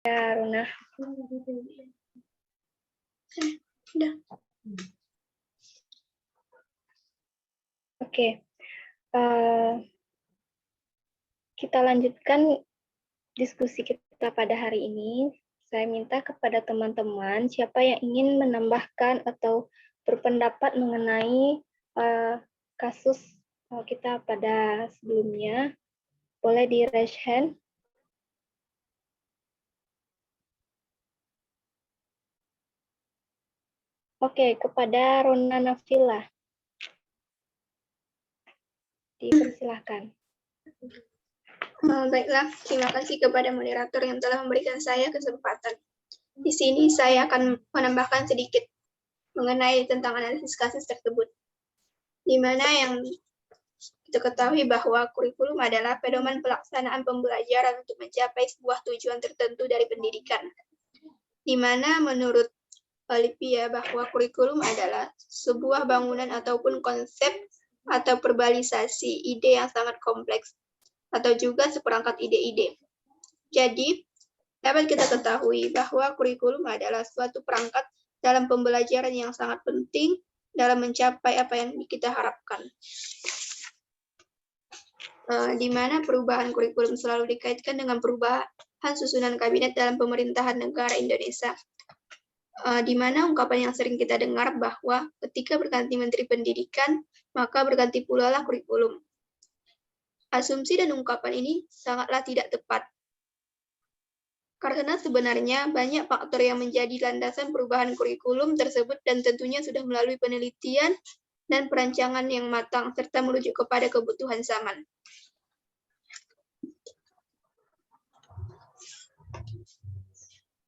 Ya, Runa. Udah. Oke. Kita lanjutkan diskusi kita pada hari ini. Saya minta kepada teman-teman siapa yang ingin menambahkan atau berpendapat mengenai kasus kita pada sebelumnya, boleh di raise hand. Oke, kepada Rona Nafila. Dipersilahkan. Baiklah, terima kasih kepada moderator yang telah memberikan saya kesempatan. Di sini saya akan menambahkan sedikit mengenai tentang analisis kasus tersebut. Di mana yang kita ketahui bahwa kurikulum adalah pedoman pelaksanaan pembelajaran untuk mencapai sebuah tujuan tertentu dari pendidikan. Di mana menurut Olivia bahwa kurikulum adalah sebuah bangunan ataupun konsep atau verbalisasi ide yang sangat kompleks atau juga seperangkat ide-ide. Jadi, dapat kita ketahui bahwa kurikulum adalah suatu perangkat dalam pembelajaran yang sangat penting dalam mencapai apa yang kita harapkan. Di mana perubahan kurikulum selalu dikaitkan dengan perubahan susunan kabinet dalam pemerintahan negara Indonesia. Di mana ungkapan yang sering kita dengar bahwa ketika berganti Menteri Pendidikan, maka berganti pula lah kurikulum. Asumsi dan ungkapan ini sangatlah tidak tepat. Karena sebenarnya banyak faktor yang menjadi landasan perubahan kurikulum tersebut dan tentunya sudah melalui penelitian dan perancangan yang matang serta merujuk kepada kebutuhan zaman.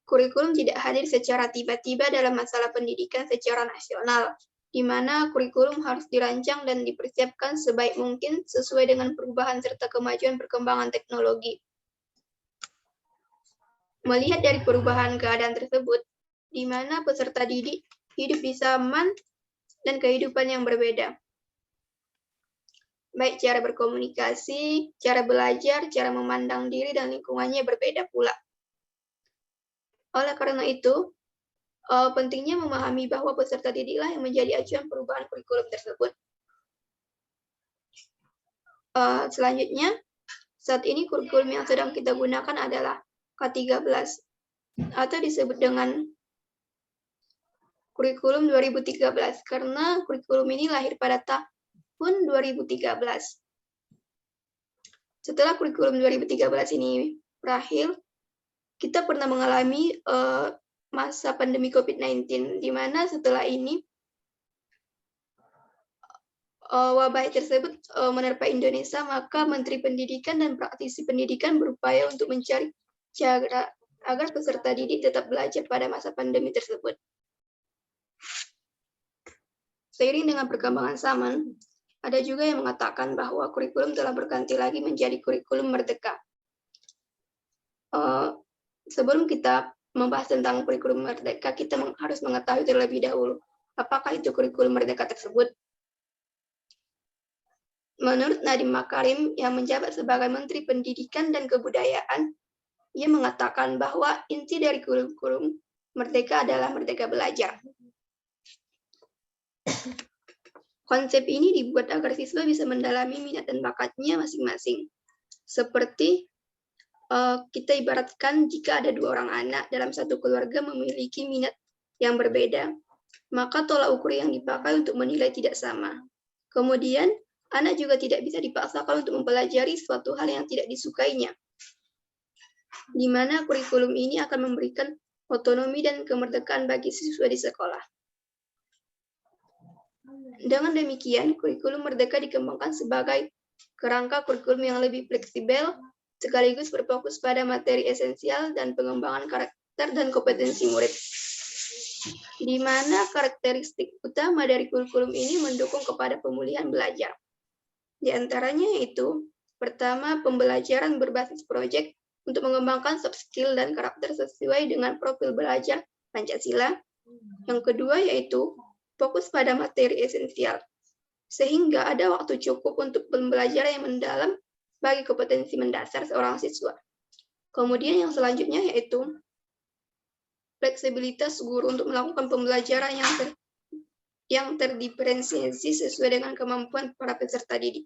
Kurikulum tidak hadir secara tiba-tiba dalam masalah pendidikan secara nasional, di mana kurikulum harus dirancang dan dipersiapkan sebaik mungkin sesuai dengan perubahan serta kemajuan perkembangan teknologi. Melihat dari perubahan keadaan tersebut, di mana peserta didik hidup di zaman dan kehidupan yang berbeda. Baik cara berkomunikasi, cara belajar, cara memandang diri dan lingkungannya berbeda pula. Oleh karena itu, pentingnya memahami bahwa peserta didiklah yang menjadi acuan perubahan kurikulum tersebut. Selanjutnya, saat ini kurikulum yang sedang kita gunakan adalah K13 atau disebut dengan kurikulum 2013 karena kurikulum ini lahir pada tahun 2013. Setelah kurikulum 2013 ini berakhir, kita pernah mengalami masa pandemi COVID-19, di mana setelah ini wabah tersebut menerpa Indonesia, maka Menteri Pendidikan dan praktisi pendidikan berupaya untuk mencari cara agar peserta didik tetap belajar pada masa pandemi tersebut. Seiring dengan perkembangan zaman, ada juga yang mengatakan bahwa kurikulum telah berganti lagi menjadi kurikulum merdeka. Sebelum kita membahas tentang kurikulum merdeka, kita harus mengetahui terlebih dahulu apakah itu kurikulum merdeka tersebut. Menurut Nadiem Makarim yang menjabat sebagai Menteri Pendidikan dan Kebudayaan, ia mengatakan bahwa inti dari kurikulum merdeka adalah merdeka belajar. Konsep ini dibuat agar siswa bisa mendalami minat dan bakatnya masing-masing. Seperti kita ibaratkan jika ada dua orang anak dalam satu keluarga memiliki minat yang berbeda, maka tolak ukur yang dipakai untuk menilai tidak sama. Kemudian, anak juga tidak bisa dipaksakan untuk mempelajari suatu hal yang tidak disukainya, di mana kurikulum ini akan memberikan otonomi dan kemerdekaan bagi siswa di sekolah. Dengan demikian, kurikulum merdeka dikembangkan sebagai kerangka kurikulum yang lebih fleksibel, sekaligus berfokus pada materi esensial dan pengembangan karakter dan kompetensi murid. Di mana karakteristik utama dari kurikulum ini mendukung kepada pemulihan belajar. Di antaranya yaitu, pertama, pembelajaran berbasis proyek untuk mengembangkan soft skill dan karakter sesuai dengan profil belajar Pancasila. Yang kedua yaitu, fokus pada materi esensial, sehingga ada waktu cukup untuk pembelajaran yang mendalam bagi kompetensi mendasar seorang siswa. Kemudian yang selanjutnya yaitu fleksibilitas guru untuk melakukan pembelajaran yang terdiferensiasi sesuai dengan kemampuan para peserta didik.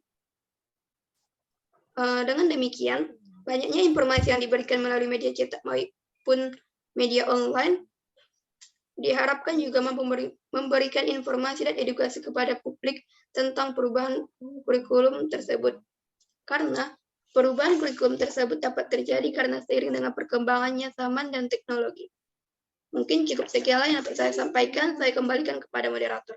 Dengan demikian, banyaknya informasi yang diberikan melalui media cetak maupun media online diharapkan juga mampu memberikan informasi dan edukasi kepada publik tentang perubahan kurikulum tersebut. Karena perubahan kurikulum tersebut dapat terjadi karena seiring dengan perkembangannya zaman dan teknologi. Mungkin cukup sekian yang dapat saya sampaikan. Saya kembalikan kepada moderator.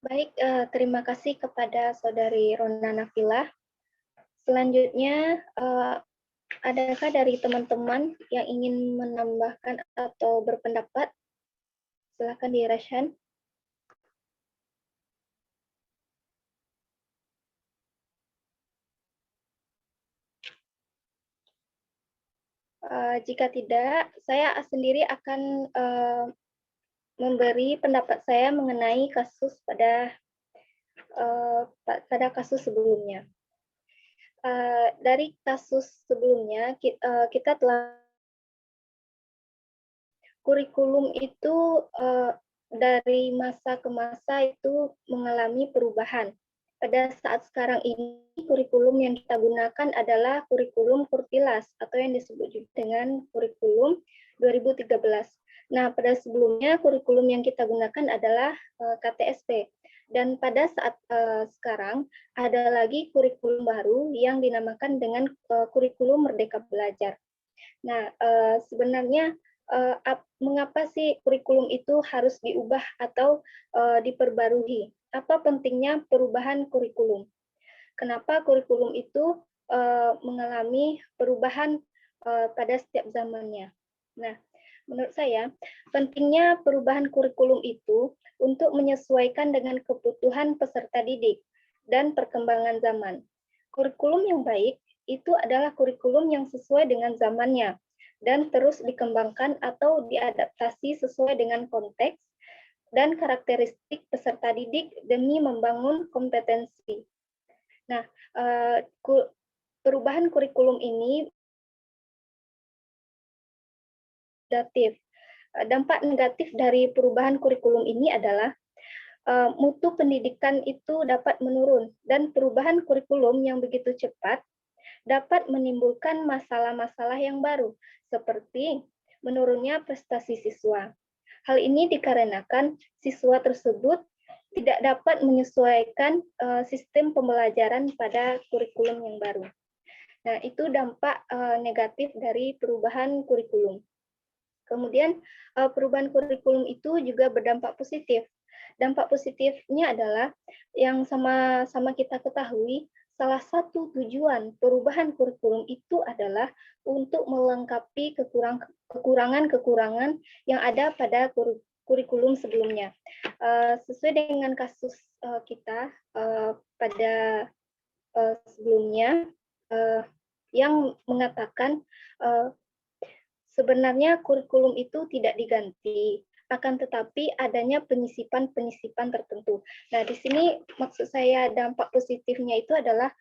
Baik, terima kasih kepada Saudari Rona Nafilah. Selanjutnya, adakah dari teman-teman yang ingin menambahkan atau berpendapat? Silakan di Rashan. Jika tidak, saya sendiri akan memberi pendapat saya mengenai kasus pada kasus sebelumnya. Dari kasus sebelumnya, kita telah kurikulum itu dari masa ke masa itu mengalami perubahan. Pada saat sekarang ini, kurikulum yang kita gunakan adalah kurikulum Kurtilas atau yang disebut juga dengan kurikulum 2013. Nah, pada sebelumnya kurikulum yang kita gunakan adalah KTSP. Dan pada saat sekarang ada lagi kurikulum baru yang dinamakan dengan kurikulum Merdeka Belajar. Nah, sebenarnya mengapa sih kurikulum itu harus diubah atau diperbarui? Apa pentingnya perubahan kurikulum? Kenapa kurikulum itu mengalami perubahan pada setiap zamannya? Nah, menurut saya, pentingnya perubahan kurikulum itu untuk menyesuaikan dengan kebutuhan peserta didik dan perkembangan zaman. Kurikulum yang baik itu adalah kurikulum yang sesuai dengan zamannya dan terus dikembangkan atau diadaptasi sesuai dengan konteks dan karakteristik peserta didik demi membangun kompetensi. Nah, perubahan kurikulum ini negatif. Dampak negatif dari perubahan kurikulum ini adalah mutu pendidikan itu dapat menurun dan perubahan kurikulum yang begitu cepat dapat menimbulkan masalah-masalah yang baru seperti menurunnya prestasi siswa. Hal ini dikarenakan siswa tersebut tidak dapat menyesuaikan sistem pembelajaran pada kurikulum yang baru. Nah, itu dampak negatif dari perubahan kurikulum. Kemudian perubahan kurikulum itu juga berdampak positif. Dampak positifnya adalah yang sama-sama kita ketahui, salah satu tujuan perubahan kurikulum itu adalah untuk melengkapi kekurangan-kekurangan yang ada pada kurikulum sebelumnya. Sesuai dengan kasus kita pada sebelumnya yang mengatakan sebenarnya kurikulum itu tidak diganti, akan tetapi adanya penyisipan-penyisipan tertentu. Nah, di sini maksud saya dampak positifnya itu adalah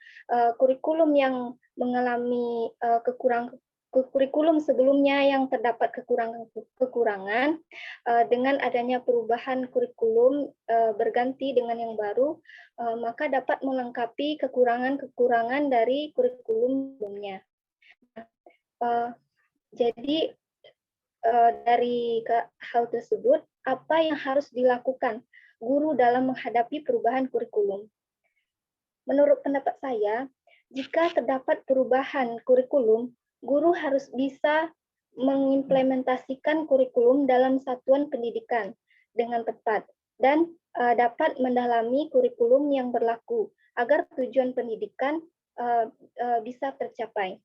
kurikulum yang mengalami kurikulum sebelumnya yang terdapat kekurangan dengan adanya perubahan kurikulum berganti dengan yang baru, maka dapat melengkapi kekurangan-kekurangan dari kurikulum sebelumnya. Jadi dari hal tersebut, apa yang harus dilakukan guru dalam menghadapi perubahan kurikulum? Menurut pendapat saya, jika terdapat perubahan kurikulum, guru harus bisa mengimplementasikan kurikulum dalam satuan pendidikan dengan tepat dan dapat mendalami kurikulum yang berlaku agar tujuan pendidikan bisa tercapai.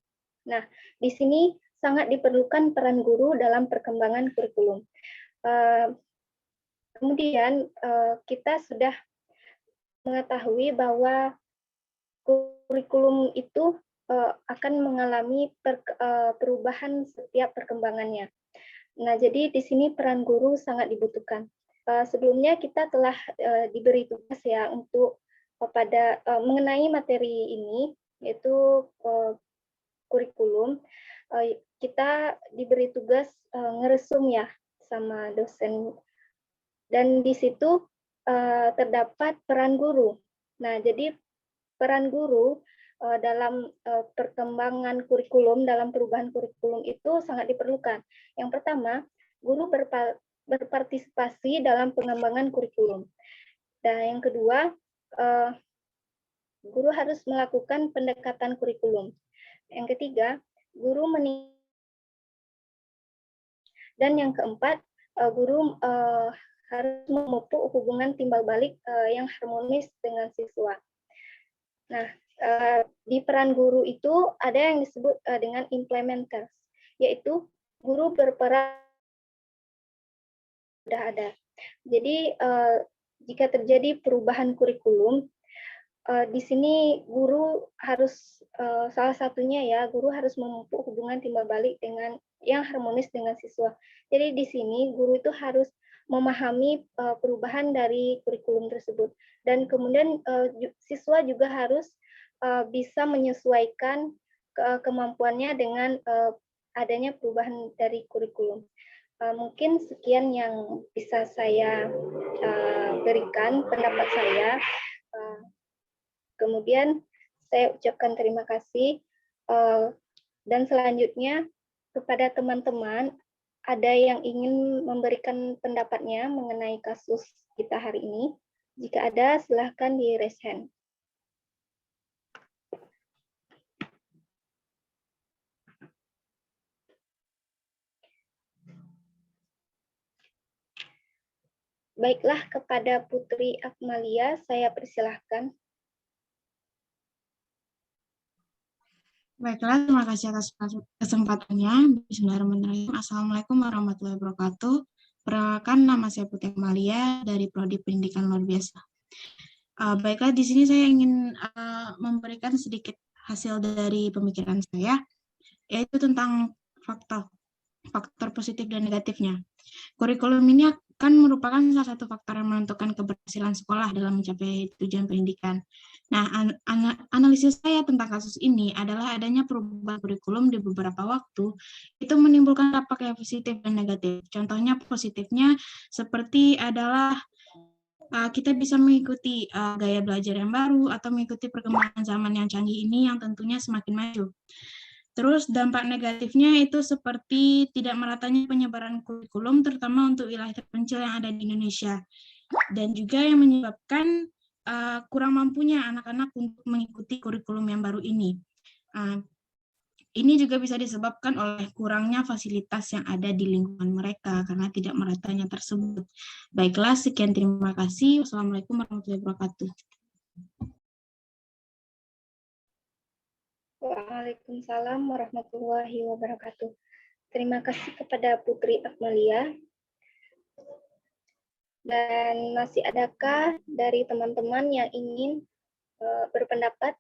Nah, di sini sangat diperlukan peran guru dalam perkembangan kurikulum. Kemudian kita sudah mengetahui bahwa kurikulum itu akan mengalami perubahan setiap perkembangannya. Nah, jadi di sini peran guru sangat dibutuhkan. Sebelumnya kita telah diberi tugas ya untuk mengenai materi ini, yaitu kurikulum. kita diberi tugas ngeresum ya sama dosen, dan di situ terdapat peran guru. Nah, jadi peran guru dalam perkembangan kurikulum, dalam perubahan kurikulum itu sangat diperlukan. Yang pertama, guru berpartisipasi dalam pengembangan kurikulum. Dan yang kedua, guru harus melakukan pendekatan kurikulum. Yang ketiga, guru dan yang keempat, guru harus memupuk hubungan timbal balik yang harmonis dengan siswa. Nah, di peran guru itu ada yang disebut dengan implementers, yaitu guru berperan sudah ada. Jadi jika terjadi perubahan kurikulum, di sini guru harus salah satunya ya, guru harus memupuk hubungan timbal balik dengan yang harmonis dengan siswa. Jadi di sini guru itu harus memahami perubahan dari kurikulum tersebut, dan kemudian siswa juga harus bisa menyesuaikan kemampuannya dengan adanya perubahan dari kurikulum. Mungkin sekian yang bisa saya berikan pendapat saya. Kemudian saya ucapkan terima kasih, dan selanjutnya kepada teman-teman, ada yang ingin memberikan pendapatnya mengenai kasus kita hari ini. Jika ada, silahkan di raise hand. Baiklah, kepada Putri Akmalia, saya persilahkan. Baiklah, terima kasih atas kesempatannya. Bismillahirrahmanirrahim. Assalamualaikum warahmatullahi wabarakatuh. Perkenalkan, nama saya Putri Akmalia dari Prodi Pendidikan Luar Biasa. Baiklah, di sini saya ingin memberikan sedikit hasil dari pemikiran saya, yaitu tentang faktor positif dan negatifnya. Kurikulum ini akan merupakan salah satu faktor yang menentukan keberhasilan sekolah dalam mencapai tujuan pendidikan. Nah, analisis saya tentang kasus ini adalah adanya perubahan kurikulum di beberapa waktu, itu menimbulkan dampak yang positif dan negatif. Contohnya positifnya seperti adalah kita bisa mengikuti gaya belajar yang baru atau mengikuti perkembangan zaman yang canggih ini yang tentunya semakin maju. Terus dampak negatifnya itu seperti tidak meratanya penyebaran kurikulum, terutama untuk wilayah terpencil yang ada di Indonesia. Dan juga yang menyebabkan kurang mampunya anak-anak untuk mengikuti kurikulum yang baru ini. Ini juga bisa disebabkan oleh kurangnya fasilitas yang ada di lingkungan mereka karena tidak meratanya tersebut. Baiklah, sekian, terima kasih. Wassalamualaikum warahmatullahi wabarakatuh. Waalaikumsalam warahmatullahi wabarakatuh. Terima kasih kepada Putri Akmalia. Dan masih adakah dari teman-teman yang ingin berpendapat?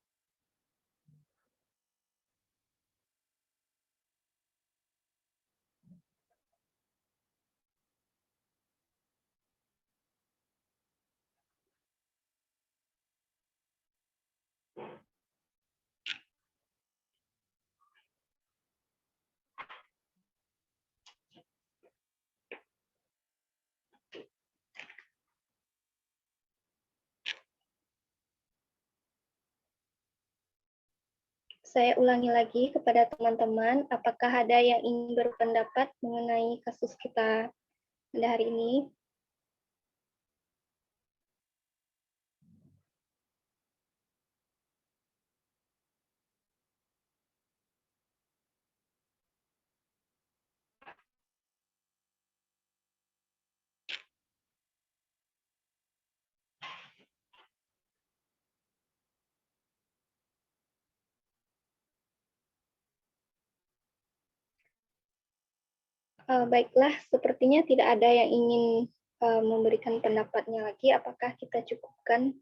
Saya ulangi lagi kepada teman-teman, apakah ada yang ingin berpendapat mengenai kasus kita pada hari ini? Baiklah, sepertinya tidak ada yang ingin memberikan pendapatnya lagi. Apakah kita cukupkan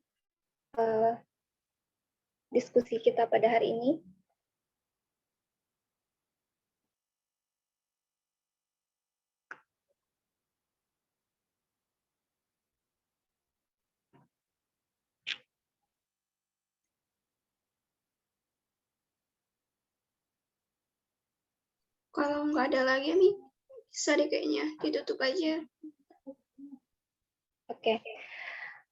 diskusi kita pada hari ini? Kalau nggak ada lagi, Mi, bisa deh kayaknya ditutup aja. Oke.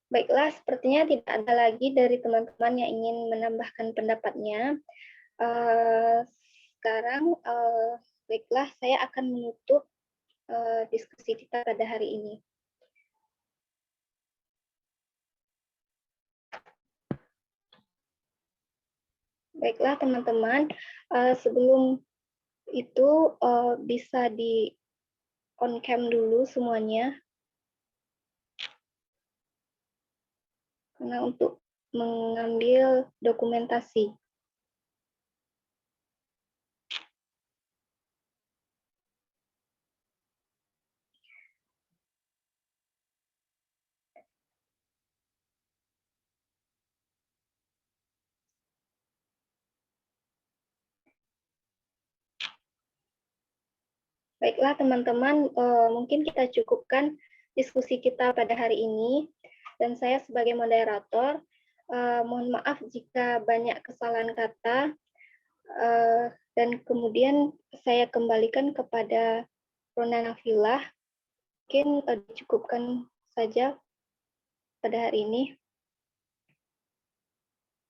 Baiklah, sepertinya tidak ada lagi dari teman-teman yang ingin menambahkan pendapatnya. Sekarang, baiklah, saya akan menutup diskusi kita pada hari ini. Baiklah, teman-teman, sebelum itu bisa di on cam dulu semuanya, karena untuk mengambil dokumentasi. Baiklah teman-teman, mungkin kita cukupkan diskusi kita pada hari ini. Dan saya sebagai moderator, mohon maaf jika banyak kesalahan kata, dan kemudian saya kembalikan kepada Rona Nafilah. Mungkin dicukupkan saja pada hari ini.